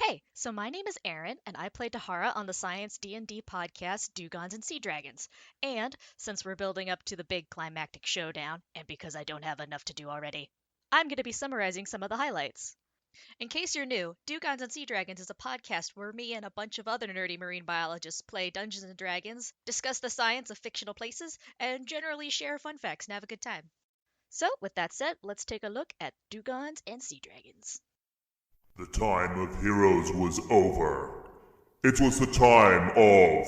Hey, so my name is Erin, and I play Tahara on the Science D&D podcast Dugongs and Seadragons. And since we're building up to the big climactic showdown, and because I don't have enough to do already, I'm going to be summarizing some of the highlights. In case you're new, Dugongs and Seadragons is a podcast where me and a bunch of other nerdy marine biologists play Dungeons and Dragons, discuss the science of fictional places, and generally share fun facts and have a good time. So, with that said, let's take a look at Dugongs and Seadragons. The time of heroes was over. It was the time of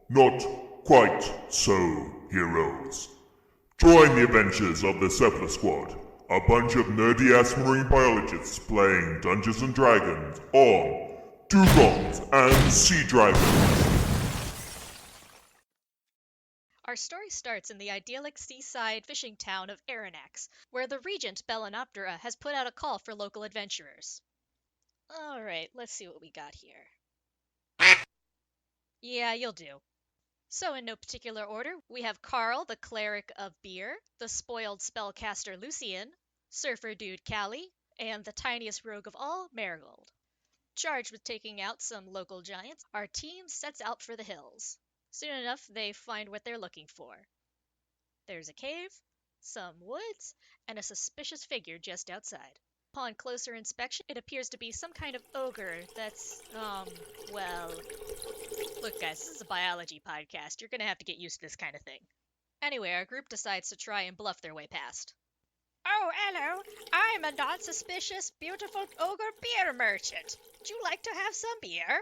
not quite so heroes. Join the adventures of the Cephalosquad, a bunch of nerdy-ass marine biologists playing Dungeons and Dragons on Dugongs and Seadragons. Our story starts in the idyllic seaside fishing town of Aranax, where the regent Belenoptera has put out a call for local adventurers. Alright, let's see what we got here. Yeah, you'll do. So, in no particular order, we have Carl, the cleric of beer, the spoiled spellcaster Lucian, surfer dude Callie, and the tiniest rogue of all, Marigold. Charged with taking out some local giants, our team sets out for the hills. Soon enough, they find what they're looking for. There's a cave, some woods, and a suspicious figure just outside. Upon closer inspection, it appears to be some kind of ogre that's, well... Look, guys, this is a biology podcast. You're gonna have to get used to this kind of thing. Anyway, our group decides to try and bluff their way past. Oh, hello. I'm a not-suspicious, beautiful ogre beer merchant. Would you like to have some beer?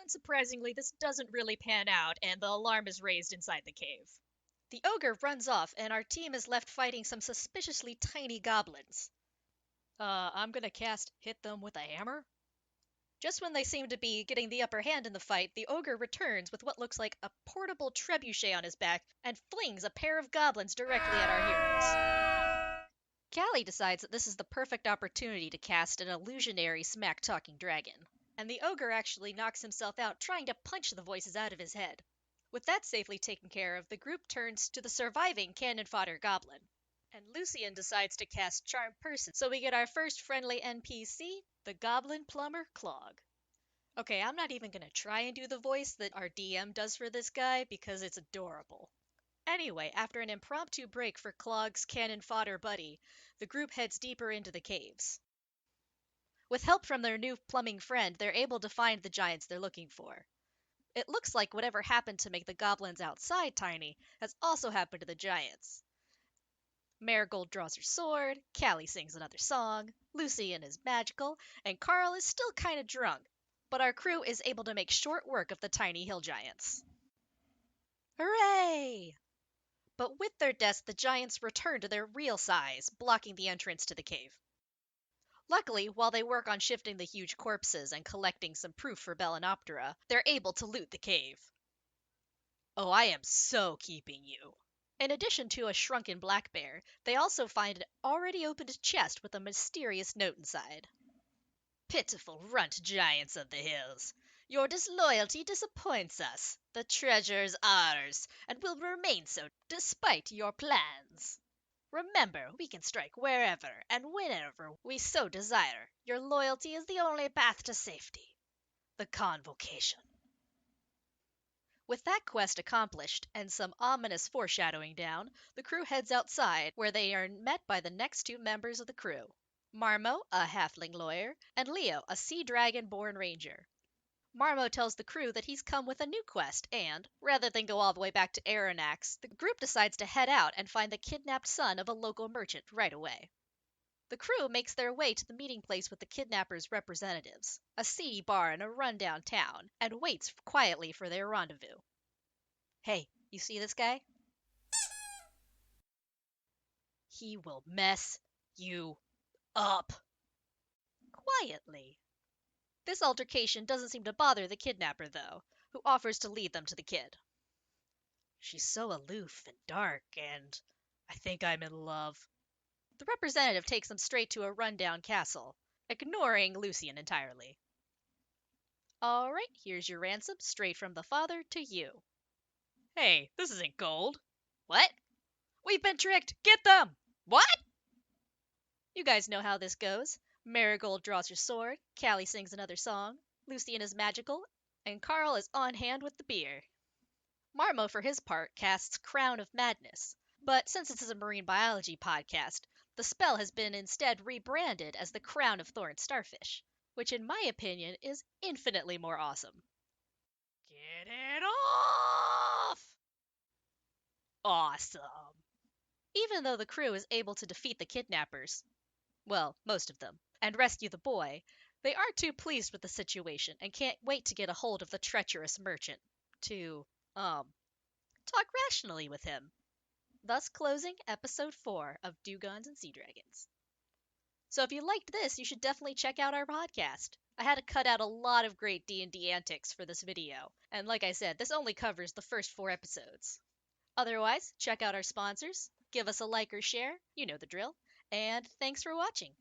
Unsurprisingly, this doesn't really pan out, and the alarm is raised inside the cave. The ogre runs off, and our team is left fighting some suspiciously tiny goblins. I'm gonna cast Hit Them with a Hammer? Just when they seem to be getting the upper hand in the fight, the ogre returns with what looks like a portable trebuchet on his back and flings a pair of goblins directly at our heroes. Callie decides that this is the perfect opportunity to cast an illusionary smack-talking dragon, and the ogre actually knocks himself out trying to punch the voices out of his head. With that safely taken care of, the group turns to the surviving cannon fodder goblin, and Lucian decides to cast Charm Person, so we get our first friendly NPC, the Goblin Plumber Clog. Okay, I'm not even gonna try and do the voice that our DM does for this guy because it's adorable. Anyway, after an impromptu break for Clog's cannon fodder buddy, the group heads deeper into the caves. With help from their new plumbing friend, they're able to find the giants they're looking for. It looks like whatever happened to make the goblins outside tiny has also happened to the giants. Marigold draws her sword, Callie sings another song, Lucian is magical, and Carl is still kinda drunk, but our crew is able to make short work of the tiny hill giants. Hooray! But with their deaths, the giants return to their real size, blocking the entrance to the cave. Luckily, while they work on shifting the huge corpses and collecting some proof for Belenoptera, they're able to loot the cave. Oh, I am so keeping you. In addition to a shrunken black bear, they also find an already opened chest with a mysterious note inside. Pitiful runt giants of the hills, your disloyalty disappoints us. The treasure is ours, and will remain so despite your plans. Remember, we can strike wherever and whenever we so desire. Your loyalty is the only path to safety. The Convocation. With that quest accomplished, and some ominous foreshadowing down, the crew heads outside, where they are met by the next two members of the crew. Marmo, a halfling lawyer, and Leo, a sea dragon-born ranger. Marmo tells the crew that he's come with a new quest, and, rather than go all the way back to Aranax, the group decides to head out and find the kidnapped son of a local merchant right away. The crew makes their way to the meeting place with the kidnappers' representatives, a seedy bar in a rundown town, and waits quietly for their rendezvous. Hey, you see this guy? He will mess you up. Quietly. This altercation doesn't seem to bother the kidnapper, though, who offers to lead them to the kid. She's so aloof and dark, and I think I'm in love. The representative takes them straight to a rundown castle, ignoring Lucian entirely. All right, here's your ransom, straight from the father to you. Hey, this isn't gold. What? We've been tricked! Get them! What? You guys know how this goes. Marigold draws her sword, Callie sings another song, Lucian is magical, and Carl is on hand with the beer. Marmo, for his part, casts Crown of Madness, but since this is a marine biology podcast, the spell has been instead rebranded as the Crown of Thorn Starfish, which in my opinion is infinitely more awesome. Get it off! Awesome. Even though the crew is able to defeat the kidnappers, well, most of them, and rescue the boy, they aren't too pleased with the situation and can't wait to get a hold of the treacherous merchant to, talk rationally with him. Thus closing episode 4 of Dugongs and Seadragons. So if you liked this, you should definitely check out our podcast. I had to cut out a lot of great D&D antics for this video, and like I said, this only covers the first 4 episodes. Otherwise, check out our sponsors, give us a like or share, you know the drill, and thanks for watching.